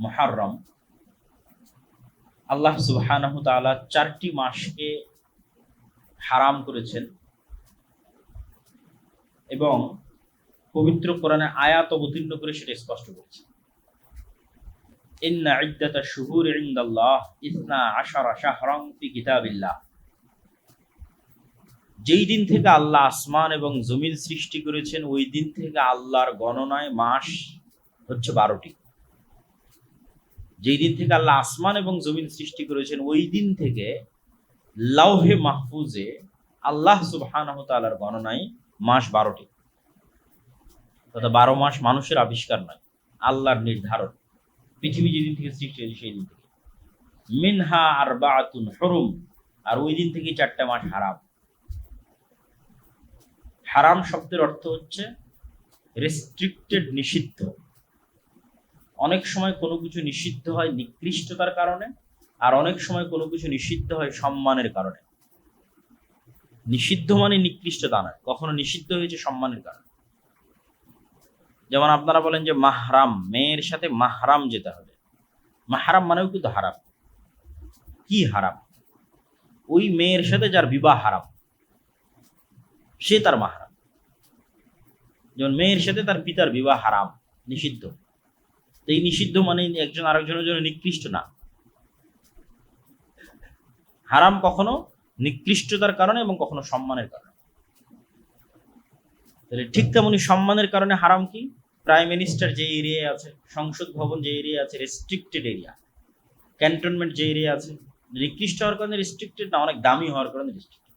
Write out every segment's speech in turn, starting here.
মুহররম, আল্লাহ সুবহানাহু তাআলা 4টি মাসকে হারাম করেছেন এবং পবিত্র কোরআনে আয়াত অবতীর্ণ করে সেটা স্পষ্ট করেছেন। ইন্না ইদ্দাতাশ শুহুরি ইনদাল্লাহ 12 শাহরান ফি কিতাবিল্লাহ। যেই দিন থেকে আল্লাহ আসমান এবং জমিন সৃষ্টি করেছেন ওই দিন থেকে আল্লাহর গণনায় মাস হচ্ছে 12টি। যেই দিন থেকে আল্লাহ আসমান এবং জমিন সৃষ্টি করেছেন ওই দিন থেকে লাউহে মাহফুজে আল্লাহ সুবহানাহু তাআলার গণনায় মাস 12টি। তথা 12 মাস মানুষের আবিষ্কার নয়, আল্লাহর নির্ধারণ। পৃথিবী যেদিন থেকে সৃষ্টি হয়েছে সেই দিন থেকে। মিনহা আরবাআতুন হুরুম, আর ওই দিন থেকে 4টা মাস হারাম। হারাম শব্দের অর্থ হচ্ছে রেস্ট্রিক্টেড, নিষিদ্ধ। অনেক সময় কোনো কিছু নিষিদ্ধ হয় নিকৃষ্টতার কারণে, আর অনেক সময় কোনো কিছু নিষিদ্ধ হয় সম্মানের কারণে। নিষিদ্ধ মানে নিকৃষ্টতা নয়, কখনো নিষিদ্ধ হয়েছে সম্মানের কারণে। যেমন আপনারা বলেন যে মাহরাম, মেয়ের সাথে মাহরাম যেতে হবে। মাহরাম মানেও কিন্তু হারাম। কি হারাম? ওই মেয়ের সাথে যার বিবাহ হারাম সে তার মাহরাম। যেমন মেয়ের সাথে তার পিতার বিবাহ হারাম, নিষিদ্ধ। তো এই নিষিদ্ধ মানে একজন আরেকজনের জন্য নিকৃষ্ট না। হারাম কখনো নিকৃষ্টতার কারণে এবং কখনো সম্মানের কারণে। তাহলে ঠিক তেমনি সম্মানের কারণে হারাম কি? প্রাইম মিনিস্টার যে এরিয়ায় আছে, সংসদ ভবন যে এরিয়া আছে, রেস্ট্রিক্টেড এরিয়া। ক্যান্টনমেন্ট যে এরিয়া আছে, নিকৃষ্ট হওয়ার কারণে রেস্ট্রিক্টেড না, অনেক দামি হওয়ার কারণে রেস্ট্রিক্টেড।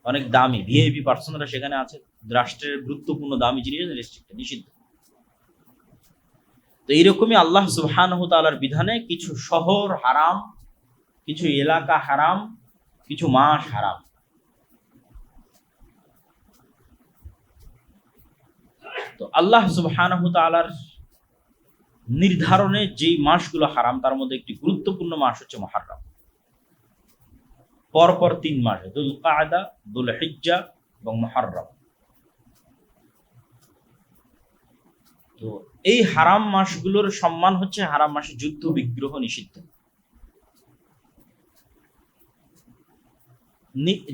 অনেক দামি ভিআইপি পার্সনরা সেখানে আছে, রাষ্ট্রের গুরুত্বপূর্ণ দামি জিনিস রেস্ট্রিক্টেড, নিষিদ্ধ। তো এইরকমই আল্লাহ সুবহানাহু তাআলার বিধানে কিছু শহর হারাম, কিছু এলাকা হারাম, কিছু মাস হারাম। তো আল্লাহ সুবহানাহু তাআলার নির্ধারণে যেই মাসগুলো হারাম তার মধ্যে একটি গুরুত্বপূর্ণ মাস হচ্ছে মুহররম। পরপর 3 মাস, যুলকায়দা, যুলহিজ্জা এবং মুহররম। তো এই হারাম মাসগুলোর সম্মান হচ্ছে হারাম মাসে যুদ্ধ বিগ্রহ নিষিদ্ধ।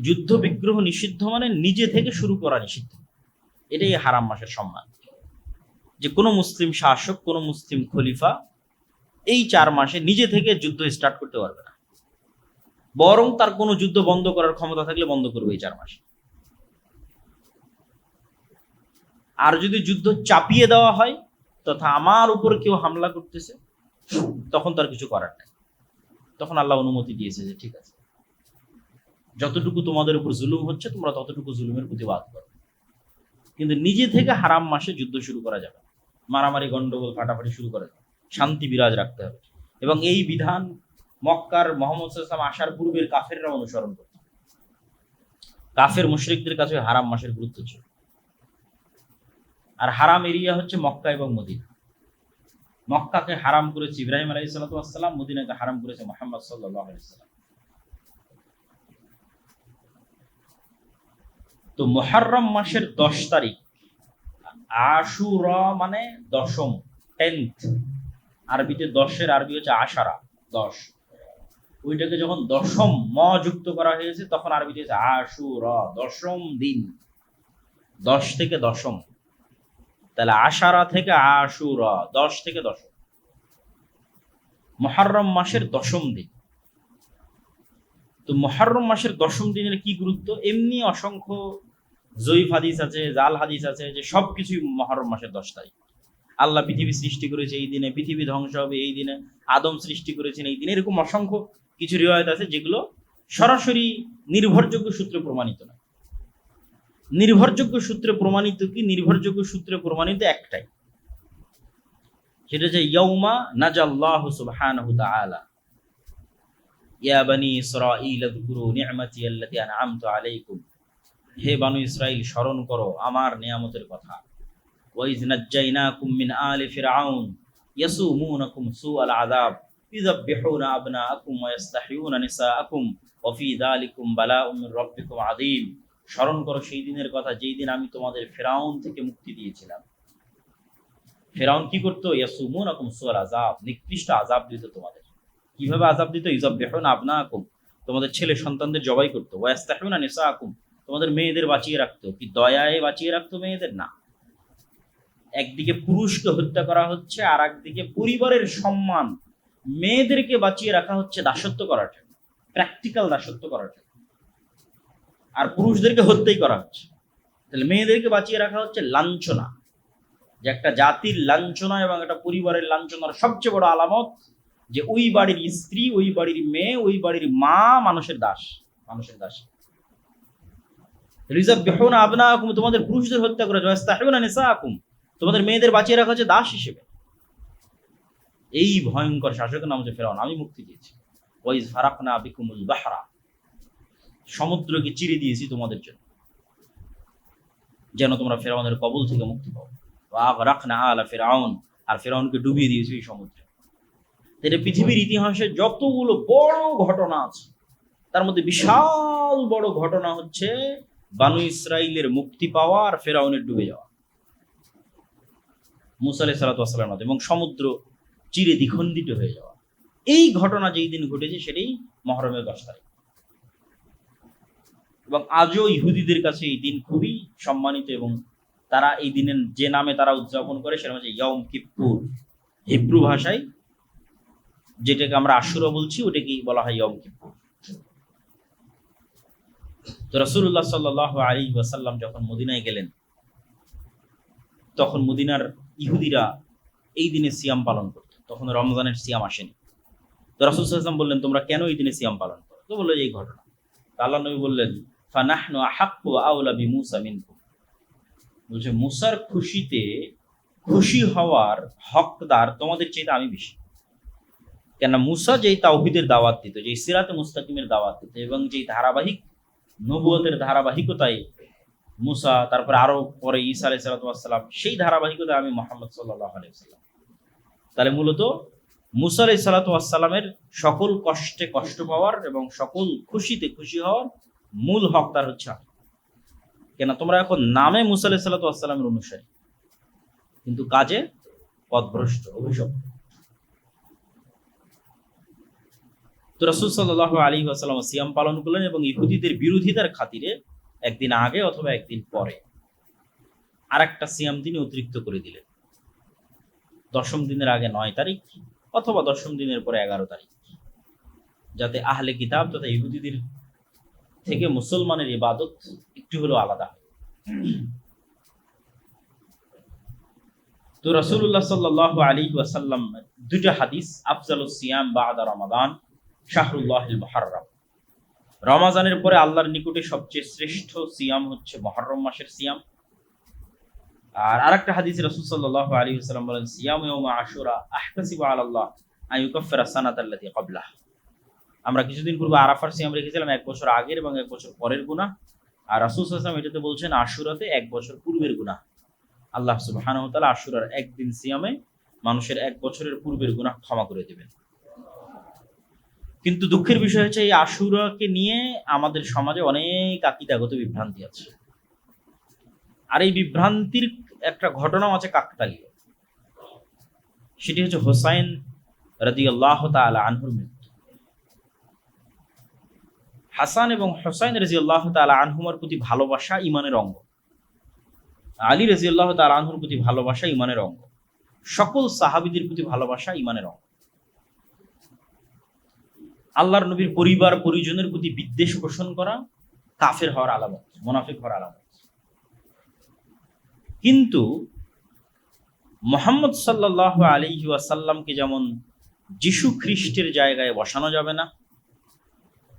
যুদ্ধ বিগ্রহ নিষিদ্ধ মানে নিজে থেকে শুরু করা নিষিদ্ধ। এটাই হারাম মাসের সম্মান। যে কোনো মুসলিম শাসক, কোনো মুসলিম খলিফা এই 4 মাসে নিজে থেকে যুদ্ধ স্টার্ট করতে পারবে না, বরং তার কোনো যুদ্ধ বন্ধ করার ক্ষমতা থাকলে বন্ধ করবে এই 4 মাসে। আর যদি যুদ্ধ চাপিয়ে দেওয়া হয় তথা আমার উপর কেউ হামলা করতেছে, তখন তার কিছু করার নাই। তখন আল্লাহ অনুমতি দিয়েছে যে ঠিক আছে, যতটুকু তোমাদের উপর জুলুম হচ্ছে তোমরা ততটুকু জুলুমের প্রতিবাদ করো। কিন্তু নিজে থেকে হারাম মাসে যুদ্ধ শুরু করা যাবে, মারামারি, গন্ডগোল, ফাটাফাটি শুরু করা যাবে। শান্তি বিরাজ রাখতে হবে। এবং এই বিধান মক্কার মুহাম্মদ সাল্লাল্লাহু আলাইহি ওয়াসাল্লাম আসার পূর্বের কাফেররা অনুসরণ করত। কাফের মুশরিকদের কাছে হারাম মাসের গুরুত্ব ছিল। আর হারাম এরিয়া হচ্ছে মক্কা এবং মদিনা। মক্কাকে হারাম করেছে ইব্রাহিম আলাইহিস সালাতু ওয়াস সালাম, মদিনাকে হারাম করেছে মুহাম্মদ সাল্লাল্লাহু আলাইহি ওয়াসাল্লাম। তো মুহররম মাসের 10 তারিখ, আশুরা মানে দশম, 10th। আরবিতে 10-এর আরবি হচ্ছে আশারা, 10। ওইটাকে যখন দশম ম যুক্ত করা হয়েছে তখন আরবিতে হচ্ছে আশুরা, দশম দিন। 10 থেকে দশম, তাহলে আশারা থেকে আশুরা, 10 থেকে দশম। মুহররম মাসের দশম দিন। তো মুহররম মাসের দশম দিনের কি গুরুত্ব? এমনি অসংখ্য জয়ীফ হাদিস আছে, জাল হাদিস আছে যে সবকিছুই মুহররম মাসের 10 তারিখ। আল্লাহ পৃথিবী সৃষ্টি করেছে এই দিনে, পৃথিবী ধ্বংস হবে এই দিনে, আদম সৃষ্টি করেছেন এই দিনে। এরকম অসংখ্য কিছু রিওয়ায়াত আছে যেগুলো সরাসরি নির্ভরযোগ্য সূত্রে প্রমাণিত না। নির্ভরযোগ্য সূত্রে প্রমাণিত কি? নির্ভরযোগ্য সূত্রে প্রমাণিত একটাই, সেটা যে ইয়াউমা নাজাল্লাহু সুবহানাহু তাআলা ইয়া বানি ইসরাঈল আযকুরু নি'মাতি আল্লাতী আন'আমতু আলাইকুম। হে বানু ইসরাইল, স্মরণ করো আমার নিয়ামতের কথা। ওয়াইজ নাজ্জাইনাকুম মিন আলি ফিরআউন ইয়াসুমুনাকুম সুআল আযাব ইযাববিহুনা আবনাআকুম ওয়া ইস্তাহইউনা নিসাআকুম ওয়া ফি যালিকুম বালাউম মির রাব্বিকুম আযীম। স্মরণ করো সেই দিনের কথা যেই দিন আমি তোমাদের ফিরআউন থেকে মুক্তি দিয়েছিলাম। ফেরাউন কি করতো? ইয়াসুমুনাকুম সুআল আযাব, নিকৃষ্ট আযাব দিত তোমাদের। কিভাবে আযাব দিত? ইযাববিহুনা আবনাকুম, তোমাদের ছেলে সন্তানদের জবাই করতো। ওয়া ইস্তাহয়ুনা নিসাআকুম, তোমাদের মেয়েদের বাঁচিয়ে রাখতো। কি দয়ায় বাঁচিয়ে রাখতো মেয়েদের? না, একদিকে পুরুষকে হত্যা করা হচ্ছে, আর একদিকে পরিবারের সম্মান, মেয়েদেরকে বাঁচিয়ে রাখা হচ্ছে দাসত্ব করার জন্য, প্র্যাকটিক্যাল দাসত্ব করার জন্য, আর পুরুষদেরকে হত্যাই করা হচ্ছে। তাহলে মেয়েদেরকে বাঁচিয়ে রাখা হচ্ছে লাঞ্ছনা, যে একটা জাতির লাঞ্ছনা এবং একটা পরিবারের লাঞ্ছনার সবচেয়ে বড় আলামত যে ওই বাড়ির স্ত্রী, ওই বাড়ির মেয়ে, ওই বাড়ির মা মানুষের দাস, মানুষের দাস। রিযাববিহুনা আবনাকুম, তোমাদের পুরুষদের হত্যা করে, ওয়াস্তাহয়ুনা নিসাআকুম, তোমাদের মেয়েদের বাঁচিয়ে রাখা হচ্ছে দাস হিসেবে। এই ভয়ঙ্কর শাসকের নাম হচ্ছে ফেরাউন। আমি মুক্তি দিয়েছি। ওয়াইজ ফারাকনা বিকুমুল বাহরা, সমুদ্রকে চিরে দিয়েছি তোমাদের জন্য, যেন তোমরা ফেরাউনের কবল থেকে মুক্তি পাও। ওয়া আগরাকনা আলা ফিরআউন, আর ফেরাউনকে ডুবিয়ে দিয়েছি এই সমুদ্রে। এটা পৃথিবীর ইতিহাসে যতগুলো বড় ঘটনা আছে, তার মধ্যে বিশাল বড় ঘটনা হচ্ছে বানু ইসরাইলের মুক্তি পাওয়া আর ফেরাউনের ডুবে যাওয়া মুসা আলাইহিস সালাতু ওয়াস সালামের মাধ্যমে, এবং সমুদ্র চিরে দ্বিখণ্ডিত হয়ে যাওয়া। এই ঘটনা যেই দিন ঘটেছে সেটাই মুহররমের 10 তারিখ, এবং আজও ইহুদিদের কাছে এই দিন খুবই সম্মানিত, এবং তারা এই দিনের যে নামে তারা উদযাপন করে সেটা হচ্ছে ইয়ম কিপ্পুর। হিব্রু ভাষায় যেটাকে আমরা আশুরা বলছি ওটাকেই বলা হয় ইয়ম কিপ্পুর। তো রাসূলুল্লাহ সাল্লাল্লাহু আলাইহি ওয়াসাল্লাম যখন মদিনায় গেলেন, তখন মদিনার ইহুদিরা এই দিনে সিয়াম পালন করত। তখন রমজানের সিয়াম আসেনি। তো রাসূল সাল্লাল্লাহু আলাইহি ওয়াসাল্লাম বললেন, তোমরা কেন এই দিনে সিয়াম পালন করো? তো বললো এই ঘটনা। আল্লাহ নবী বললেন, ফানাহনু আহাক্কু আওলা বিমূসা মিনকুম, বলছে মুসার খুশিতে খুশি হওয়ার হকদার তোমাদের চাইতে আমি বেশি। কেন? মুসা যেই তাওহীদের দাওয়াত দিত, যেই সিরাতে মুস্তাকিমের দাওয়াত দিত, এবং যেই ধারাবাহিক নবুয়তের ধারাবাহিকতায় মুসা, তারপরে আরো পরে ঈসা আলাইহিস সালাতু ওয়াস সালাম, সেই ধারাবাহিকতায় আমি মুহাম্মদ সাল্লাল্লাহু আলাইহি ওয়াসাল্লাম। তাহলে মূলত মুসা আলাইহিস সালাতু ওয়াস সালামের সকল কষ্টে কষ্ট পাওয়ার এবং সকল খুশিতে খুশি হওয়ার মূল হকদার হচ্ছে আমি। কেন? তোমরা এখন নামে মুসা আলাইহিস সালাতু ওয়াস সালামের অনুসারী, কিন্তু কাজে পথভ্রষ্ট, অভিশপ্ত। তো রাসূল সাল্লাল্লাহু আলাইহি ওয়াসাল্লাম সিয়াম পালন করলেন, এবং ইহুদিদের বিরোধিতার খাতিরে একদিন আগে অথবা একদিন পরে আরেকটা সিয়াম তিনি অতিরিক্ত করে দিলেন। 10ম দিনের আগে 9 তারিখ, অথবা 10ম দিনের পরে 11 তারিখ, যাতে আহলে কিতাব তথা ইহুদিদের থেকে মুসলমানের ইবাদত একটু হলেও আলাদা হয়। তো রাসূলুল্লাহ সাল্লাল্লাহু আলাইহি ওয়াসাল্লাম দুটো হাদিস, আফজালুস সিয়াম বা'দা রমাদান শাহরুল্লাহিল মুহাররম, রমাজানের পরে আল্লাহর নিকটে সবচেয়ে শ্রেষ্ঠ সিয়াম হচ্ছে মুহররম মাসের সিয়াম। আর আরেকটা হাদিসে রাসূল সাল্লাল্লাহু আলাইহি ওয়াসাল্লাম বলেন, সিয়াম ইয়াউম আশুরা আহতাসিবু আলাল্লাহ আন ইউকাফফিরা সানাতাল্লাতী ক্বাবলাহ। আমরা কিছুদিন পূর্বে আরাফার সিয়াম রেখেছিলাম, 1 বছর আগের এবং 1 বছর পরের গুনাহ। আর রাসূল সাল্লাল্লাহু আলাইহি ওয়াসাল্লাম এটাতে বলছেন আশুরাতে 1 বছর পূর্বের গুনাহ। আল্লাহ সুবহানাহু ওয়া তাআলা আশুরার একদিন সিয়ামে মানুষের 1 বছরের পূর্বের গুনাহ ক্ষমা করে দেবেন। কিন্তু দুঃখের বিষয় হচ্ছে এই আশুরাকে নিয়ে আমাদের সমাজে অনেক আকীদাগত বিভ্রান্তি আছে। আর এই বিভ্রান্তির একটা ঘটনাও আছে কাকতালীয়। সেটি হচ্ছে হোসাইন রাদিয়াল্লাহু তাআলা আনহুর মৃত্যু। হাসান এবং হোসাইন রাদিয়াল্লাহু তাআলা আনহুমার প্রতি ভালোবাসা ঈমানের অঙ্গ। আলী রাদিয়াল্লাহু তাআলা আনহুর প্রতি ভালোবাসা ঈমানের অঙ্গ। সকল সাহাবীদের প্রতি ভালোবাসা ঈমানের অঙ্গ। আল্লাহর নবীর পরিবার পরিজনের প্রতি বিদ্বেষ পোষণ করা কাফের হওয়ার আলামত, মুনাফিক হওয়ার আলামত। কিন্তু মুহাম্মদ সাল্লাল্লাহু আলাইহি ওয়াসাল্লামকে যেমন যিশু খ্রিস্টের জায়গায় বসানো যাবে না,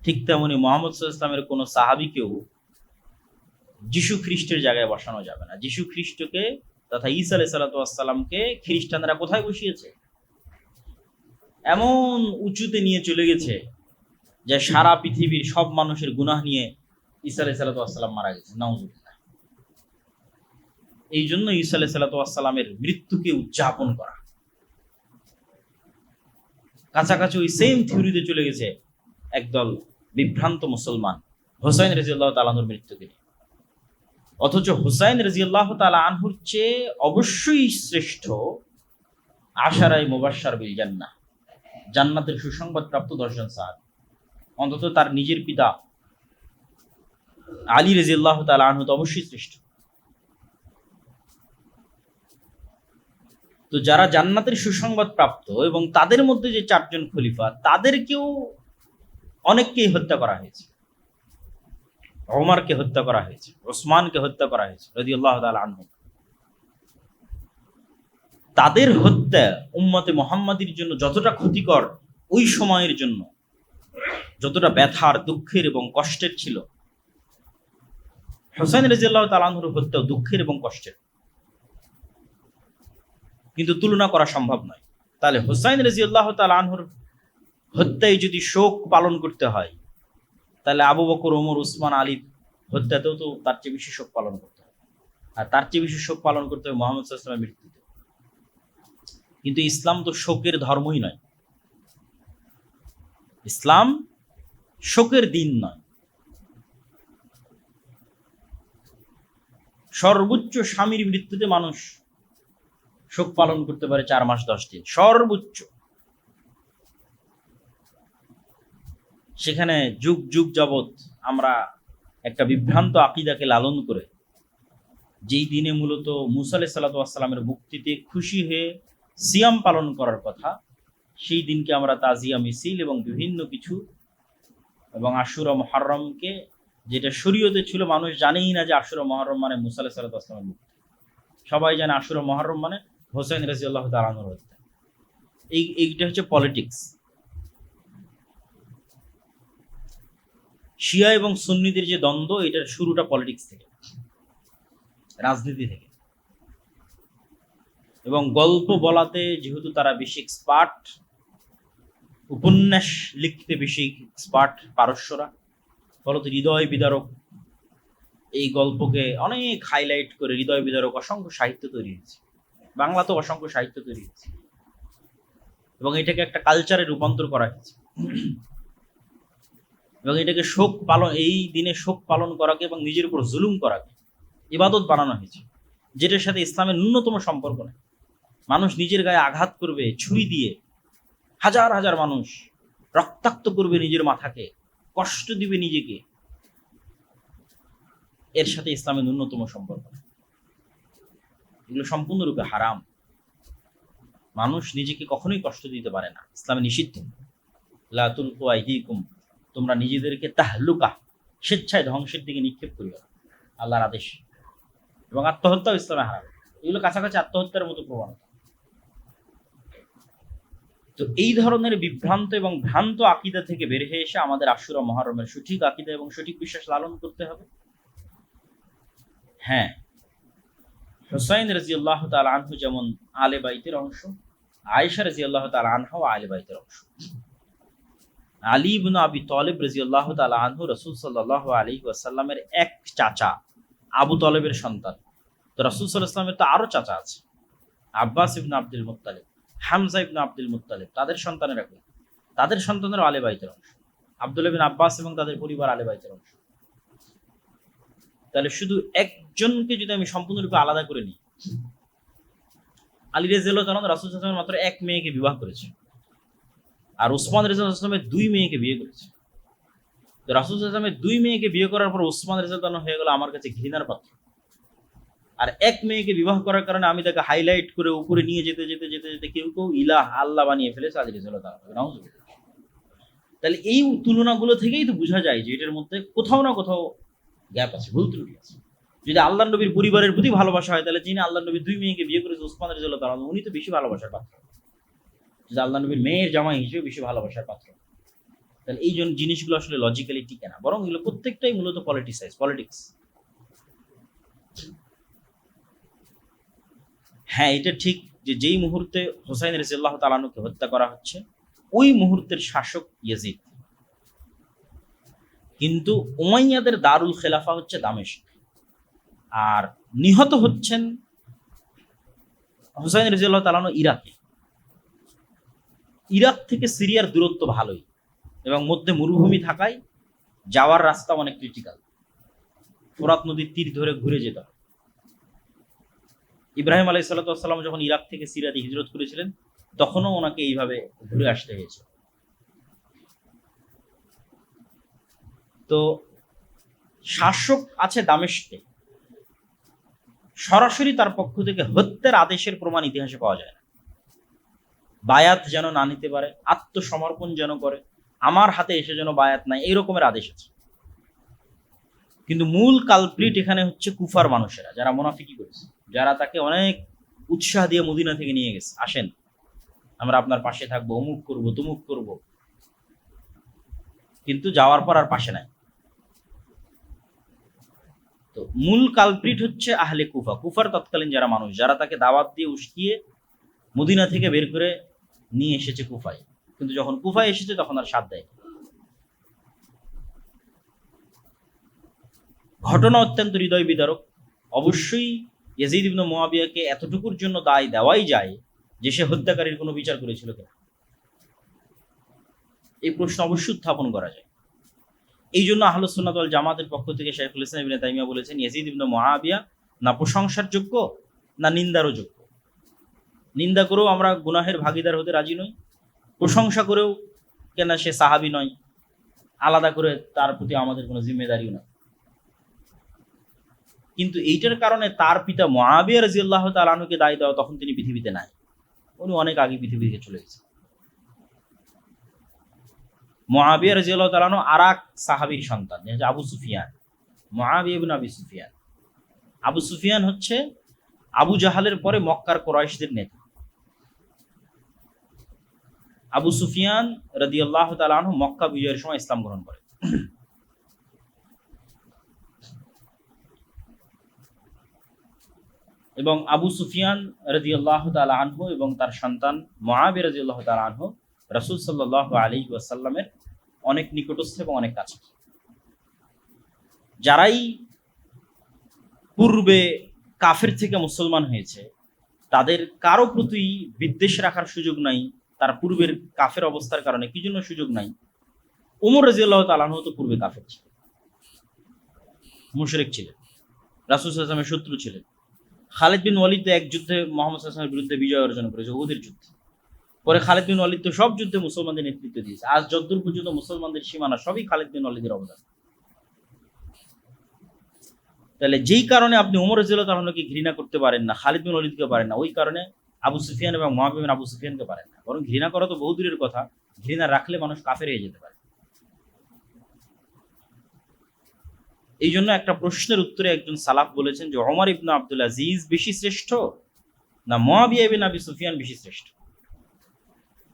ঠিক তেমনি মুহাম্মদ সাল্লাল্লাহু আলাইহি ওয়াসাল্লামের কোনো সাহাবীকেও যিশু খ্রিস্টের জায়গায় বসানো যাবে না। যিশু খ্রিস্টকে তথা ঈসা আলাইহিস সালাতু ওয়াস সালামকে খ্রিস্টানরা কোথায় বসিয়েছে? এমন উঁচুতে নিয়ে চলে গেছে যে সারা পৃথিবীর সব মানুষের গুনাহ নিয়ে ঈসা আলাইহিস সালাতু ওয়াস সালাম মারা গেছে, নাউযুবিল্লাহ। এই জন্য ঈসা আলাইহিস সালাতু ওয়াস সালামের মৃত্যুকে উদযাপন করা, কাছাকাছি ওই সেম থিওরিতে চলে গেছে একদল বিভ্রান্ত মুসলমান হোসাইন রাদিয়াল্লাহু তাআলা আনহুর মৃত্যুকে নিয়ে। অথচ হোসাইন রাদিয়াল্লাহু তাআলা আনহুর চেয়ে অবশ্যই শ্রেষ্ঠ আশারাই মুবাশশার বিল জান্নাহ, জান্নাতের সুসংবাদ প্রাপ্ত 10 জন সাহাবী। অন্তত তার নিজের পিতা আলী রাদিয়াল্লাহু তাআলা আনহু তো অবশ্যই শ্রেষ্ঠ। তো যারা জান্নাতের সুসংবাদ প্রাপ্ত এবং তাদের মধ্যে যে 4 জন খলিফা, তাদেরকেও অনেককেই হত্যা করা হয়েছে। ওমরকে হত্যা করা হয়েছে, ওসমানকে হত্যা করা হয়েছে রাদিয়াল্লাহু তাআলা আনহু। তাদের হত্যা উম্মতে মুহাম্মাদীর জন্য যতটা ক্ষতিকর, ওই সময়ের জন্য যতটা ব্যথার, দুঃখের এবং কষ্টের ছিল, হুসাইন রাদিয়াল্লাহু তাআলা আনহুর হত্যা দুঃখের এবং কষ্টের, কিন্তু তুলনা করা সম্ভব নয়। তাহলে হুসাইন রাদিয়াল্লাহু তাআলা আনহুর হত্যায় যদি শোক পালন করতে হয়, তাহলে আবু বকর, ওমর, উসমান, আলীর হত্যাতেও তো তার চেয়ে বেশি শোক পালন করতে হবে। আর তার চেয়ে বেশি শোক পালন করতে হবে মুহাম্মদ সাল্লাল্লাহু আলাইহি ওয়াসাল্লামের মৃত্যুতে। কিন্তু ইসলাম তো শোকের ধর্মই নয়, ইসলাম শোকের দিন নয়। সর্বোচ্চ স্বামীর মৃত্যুতে মানুষ শোক পালন করতে পারে 4 মাস 10 দিন, সর্বোচ্চ। সেখানে যুগ যুগ যাবৎ আমরা একটা বিভ্রান্ত আকীদাকে লালন করে, যেই দিনে মূলত মুসা আলাইহিস সালাতু ওয়াস সালামের মুক্তিতে খুশি হয়ে সিয়াম পালন করার কথা, সেই দিনকে আমরা তাজিয়া মিছিল এবং বিভিন্ন কিছু, এবং আশুরা মুহররমকে, যেটা শরীয়তে ছিল, মানুষ জানেই না যে আশুরা মুহররম মানে মুসা আলাইহিস সালাতু ওয়াস সালামের মুক্তি। সবাই জানে আশুরা মুহররম মানে হোসেন রাদিয়াল্লাহু তাআলা আনহুর হত্যা। এইটা হচ্ছে পলিটিক্স। শিয়া এবং সুন্নিদের যে দ্বন্দ্ব, এটার শুরুটা পলিটিক্স থেকে, রাজনীতি থেকে। এবং গল্প বলাতে যেহেতু তারা বেশি এক্সপার্ট, উপন্যাস লিখতে বেশি এক্সপার্ট পারস্যরা, ফলত হৃদয় বিদারক এই গল্পকে অনেক হাইলাইট করে হৃদয় বিদারক অসংখ্য সাহিত্য তৈরি হয়েছে। বাংলাতেও অসংখ্য সাহিত্য তৈরি হয়েছে এবং এটাকে একটা কালচারে রূপান্তর করা হয়েছে। এবং এটাকে শোক পালন, এই দিনে শোক পালন করাকে এবং নিজের উপর জুলুম করাকে ইবাদত বানানো হয়েছে, যেটার সাথে ইসলামের ন্যূনতম সম্পর্ক নেই। মানুষ নিজের গায়ে আঘাত করবে ছুরি দিয়ে, হাজার হাজার মানুষ রক্তাক্ত করবে নিজের মাথাকে, কষ্ট দিবে নিজেকে, এর সাথে ইসলামের ন্যূনতম সম্পর্ক নেই। এগুলো সম্পূর্ণরূপে হারাম। মানুষ নিজেকে কখনোই কষ্ট দিতে পারে না, ইসলামে নিষিদ্ধ। লা তুলকু আইদিকুম, তোমরা নিজেদেরকে তাহলুকা, স্বেচ্ছায় ধ্বংসের দিকে নিক্ষেপ করিও না, আল্লাহর আদেশ। এবং আত্মহত্যাও ইসলামে হারাম। এগুলো কাছাকাছি আত্মহত্যার মতো প্রবণতা। তো এই ধরনের বিভ্রান্ত এবং ভ্রান্ত আকীদা থেকে বের হয়ে এসে আমাদের আশুরা মুহররমের সঠিক আকীদা এবং সঠিক বিশ্বাস লালন করতে হবে। হ্যাঁ, হুসাইন রাদিয়াল্লাহু তাআলা আনহু যেমন আলে বাইতের অংশ, আয়েশা রাদিয়াল্লাহু তাআলা আনহাও আলে বাইতের অংশ। আলী ইবনে আবি তালিব রাদিয়াল্লাহু তাআলা আনহু রাসূল সাল্লাল্লাহু আলাইহি ওয়াসাল্লামের এক চাচা, আবু তালেবের সন্তান। তো রাসূল সাল্লাল্লাহু আলাইহি ওয়াসাল্লামের তো আরো চাচা আছে, আব্বাস ইবনে আব্দুল মুত্তালিব, হামজা ইবনে আব্দুল মুত্তালিব, তাদের সন্তানেরা কই? তাদের সন্তানেরও আলে বাইতের অংশ। আব্দুল্লাহ বিন আব্বাস এবং তাদের পরিবার আলে বাইতের অংশ। তাহলে শুধু একজনকে যদি আমি সম্পূর্ণরূপে আলাদা করে নিই, আলী রাদিয়াল্লাহু তাআলা রাসূল সাল্লাল্লাহু আলাইহি ওয়াসাল্লাম মাত্র এক মেয়েকে বিবাহ করেছে, আর উসমান রাদিয়াল্লাহু আনহু 2 মেয়েকে বিয়ে করেছে। তো রাসূল সাল্লাল্লাহু আলাইহি ওয়াসাল্লাম 2 মেয়েকে বিয়ে করার পর উসমান রাদিয়াল্লাহু আনহু হয়ে গেল আমার কাছে ঘৃণার পাত্র। আর এক মেয়েকে বিবাহ করার কারণে আমি তাকে হাইলাইট করে উপরে নিয়ে যেতে যেতে যেতে যেতে কেউ কেউ ইলাহ, আল্লাহ বানিয়ে ফেলেছে আলী রাদিয়াল্লাহু তাআলা। নাউযুবিল্লাহ। তাহলে এই তুলনাগুলো থেকেই তো বোঝা যায় যে এটার মধ্যে কোথাও না কোথাও গ্যাপ আছে, ভুল ত্রুটি আছে। যদি আল্লাহর নবীর পরিবারের প্রতি ভালোবাসা হয়, তাহলে যিনি আল্লাহর নবীর 2 মেয়েকে বিয়ে করেছে উসমান রাদিয়াল্লাহু তাআলা, উনি তো বেশি ভালোবাসার পাত্র। যদি আল্লাহর নবীর মেয়ের জামাই হিসেবে বেশি ভালোবাসার পাত্র, তাহলে এই জিনিসগুলো আসলে লজিক্যালি টিকে না, বরং এগুলো প্রত্যেকটাই মূলত পলিটিক্স। হ্যাঁ, এটা ঠিক যে যেই মুহূর্তে হুসাইন রাদিয়াল্লাহু তাআলা আনহুকে হত্যা করা হচ্ছে, ওই মুহূর্তের শাসক ইয়াজিদ, কিন্তু উমাইয়াদের দারুল খেলাফা হচ্ছে দামেস্ক। আর নিহত হচ্ছেন হুসাইন রাদিয়াল্লাহু তাআলা আনহু ইরাকে। ইরাক থেকে সিরিয়ার দূরত্ব ভালোই, এবং মধ্যে মরুভূমি থাকায় যাওয়ার রাস্তা অনেক ক্রিটিক্যাল। ফোরাত নদীর তীর ধরে ঘুরে যেতে হয়। ইব্রাহিম আলাইহিস সালাতু ওয়াস সালাম যখন ইরাক থেকে সিরিয়াতে হিজরত করেছিলেন, তখনও ওনাকে এইভাবে ঘুরে আসতে হয়েছে। তো শাসক আছে দামেস্কে, সরাসরি তার পক্ষ থেকে হত্যার আদেশের প্রমাণ ইতিহাসে পাওয়া যায় না। বায়াত যেন না নিতে পারে, আত্মসমর্পণ যেন করে, আমার হাতে এসে যেন বায়াত নাই, এই রকমের আদেশ আছে। কিন্তু মূল কালপ্রিট এখানে হচ্ছে কুফার মানুষেরা, যারা মুনাফিকি করেছে, যারা তাকে অনেক উৎসাহ দিয়ে মদিনা থেকে নিয়ে গেছে, আসেন আমরা আপনার পাশে থাকবো, অমুক করব তমুক করব, কিন্তু যাওয়ার পর আর পাশে নাই। তো মূল কালপ্রিট হচ্ছে আহলে কুফা, কুফার তৎকালীন যারা মানুষ, যারা তাকে দাওয়াত দিয়ে উস্কিয়ে মদিনা থেকে বের করে নিয়ে এসেছে কুফায়, কিন্তু যখন কুফায় এসেছে তখন আর সাথ দেয়। ঘটনা অত্যন্ত হৃদয় বিদারক। অবশ্যই ইয়াজিদ ইবনে মুআবিয়াকে এতটুকুর জন্য দায় দেওয়াই যায় যে সে হত্যাকারীর কোনো বিচার করেছিল কিনা, এই প্রশ্ন অবশ্যই উত্থাপন করা যায়। এই জন্য আহলুস সুন্নাত ওয়াল জামাতের পক্ষ থেকে শাইখুল ইসলাম ইবনে তাইমিয়া বলেছেন, ইয়াজিদ ইবনে মুআবিয়া না প্রশংসার যোগ্য না নিন্দারও যোগ্য। নিন্দা করেও আমরা গুনাহের ভাগীদার হতে রাজি নই, প্রশংসা করেও কেন সে সাহাবী নয়, আলাদা করে তার প্রতি আমাদের কোনো জিম্মেদারিও নয়। কিন্তু এইটার কারণে তার পিতা মুআবিয়া রাদিয়াল্লাহু তাআলা আনহুকে দায় দেওয়া, তখন তিনি পৃথিবীতে নাই, উনি অনেক আগে পৃথিবী থেকে চলে গেছেন। মুআবিয়া রাদিয়াল্লাহু তাআলা আনহু আরেক সাহাবীর সন্তান, যে আবু সুফিয়ান, মুআবিয়া ইবনে আবি সুফিয়ান। আবু সুফিয়ান হচ্ছে আবু জাহালের পরে মক্কার কুরাইশদের নেতা। আবু সুফিয়ান রাদিয়াল্লাহু তাআলা আনহু মক্কা বিজয়ের সময় ইসলাম গ্রহণ করে। এবং আবু সুফিয়ান রাদিয়াল্লাহু তাআলা আনহু এবং তার সন্তান মুআবিয়া রাদিয়াল্লাহু তাআলা আনহু রাসূল সাল্লাল্লাহু আলাইহি ওয়াসাল্লামের অনেক নিকটস্থ এবং অনেক কাছে। যারাই পূর্বে কাফের থেকে মুসলমান হয়েছে, তাদের কারো প্রতি বিদ্বেষ রাখার সুযোগ নাই, তার পূর্বের কাফের অবস্থার কারণে। কি জন্য সুযোগ নাই? ওমর রাদিয়াল্লাহু তাআলা আনহু তো পূর্বে কাফের ছিলেন, মুশরিক ছিলেন, রাসূল সাল্লাল্লাহু আলাইহি ওয়াসাল্লামের শত্রু ছিলেন। খালিদ বিন ওয়ালিদ এক যুদ্ধে মুহাম্মদ সাল্লাল্লাহু আলাইহি ওয়াসাল্লামের বিরুদ্ধে বিজয় অর্জন করেছে, উহুদের যুদ্ধে। পরে খালিদ বিন ওয়ালিদ তো সব যুদ্ধে মুসলমানদের নেতৃত্ব দিয়েছে। আজ যতদূর পর্যন্ত মুসলমানদের সীমানা সবই খালিদ বিন ওয়ালিদের অবদান। তাহলে যেই কারণে আপনি ওমর রাদিয়াল্লাহু তাআলা আনহুকে ঘৃণা করতে পারেন না, খালিদ বিন ওয়ালিদকে পারেন না, ওই কারণে আবু সুফিয়ান এবং মুআবিয়া বিন আবু সুফিয়ানকে পারেন না। বরং ঘৃণা করা তো বহু দূরের কথা, ঘৃণা রাখলে মানুষ কাফের হয়ে যেতে পারে। এই জন্য একটা প্রশ্নের উত্তরে একজন সালাফ বলেছেন যে ওমর ইবনে আব্দুল আজিজ বেশি শ্রেষ্ঠ না মুআবিয়া ইবনে আবি সুফিয়ান বেশি শ্রেষ্ঠ?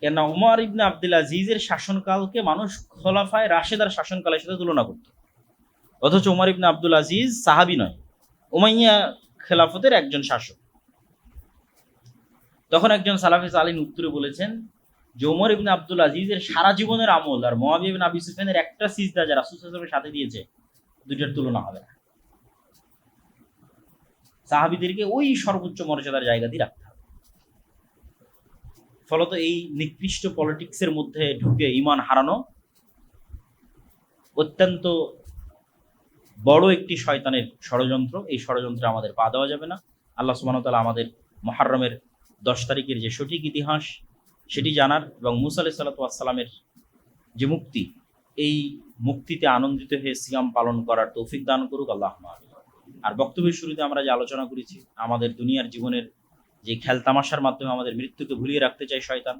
কেন ওমর ইবনে আব্দুল আজিজের শাসনকালকে মানুষ খোলাফায়ে রাশেদার শাসনকালের সাথে তুলনা করত, অথচ ওমর ইবনে আব্দুল আজিজ সাহাবী নয়, উমাইয়া খেলাফতের একজন শাসক। তখন একজন সালাফে সালিন উত্তরে বলেছেন যে ওমর ইবনে আব্দুল আজিজের সারা জীবনের আমল আর মুআবিয়া ইবনে আবি সুফিয়ানের একটা সিজদা যারা রাসূল সাল্লাল্লাহু আলাইহি ওয়াসাল্লামের সাথে দিয়েছে, দুইটার তুলনা হবে না। সাহাবীদেরকে ওই সর্বোচ্চ মর্যাদার জায়গা দিয়ে রাখতে হবে। ফলত এই নিকৃষ্ট পলিটিক্সের মধ্যে ঢুকে ঈমান হারানো অত্যন্ত বড় একটি শয়তানের ষড়যন্ত্র। এই ষড়যন্ত্রে আমাদের পা দেওয়া যাবে না। আল্লাহ সুবহানাহু ওয়া তাআলা আমাদের মুহররমের 10 তারিখের যে সঠিক ইতিহাস সেটি জানার এবং মুসা আলাইহিস সালাতু ওয়াস সালামের যে মুক্তি, এই মুক্তিতে আনন্দিত হয়ে সিয়াম পালন করার তৌফিক দান করুক আল্লাহুম্মা আমিন। আর বক্তব্যের শুরুতে আমরা যে আলোচনা করেছি, আমাদের দুনিয়ার জীবনের যে খেলতামাশার মাধ্যমে আমাদের মৃত্যুকে ভুলিয়ে রাখতে চাই শয়তান,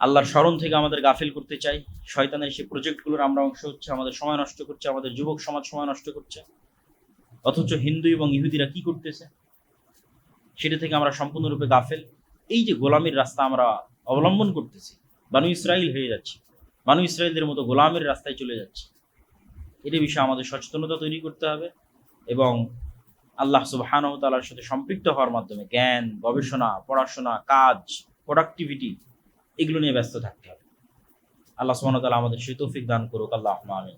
আল্লাহর স্মরণ থেকে আমাদের গাফিল করতে চাই, শয়তানের সেই প্রজেক্টগুলোর আমরা অংশ হচ্ছে, আমাদের সময় নষ্ট করছে, আমাদের যুবক সমাজ সময় নষ্ট করছে। অথচ হিন্দু এবং ইহুদিরা কি করতেছে সেটা থেকে আমরা সম্পূর্ণরূপে গাফেল। এই যে গোলামির রাস্তা আমরা অবলম্বন করতেছি, বানু ইসরাইল হয়ে যাচ্ছে, বানু ইসরাইলদের মতো গোলামের রাস্তায় চলে যাচ্ছে, এটা বিষয়ে আমাদের সচেতনতা তৈরি করতে হবে এবং আল্লাহ সুবহানাহু ওয়া তাআলার সাথে সম্পৃক্ত হওয়ার মাধ্যমে জ্ঞান, গবেষণা, পড়াশোনা, কাজ, প্রোডাক্টিভিটি এগুলো নিয়ে ব্যস্ত থাকতে হবে। আল্লাহ সুবহানাহু ওয়া তাআলা আমাদের সেই তৌফিক দান করুক। আল্লাহুম্মা আমিন।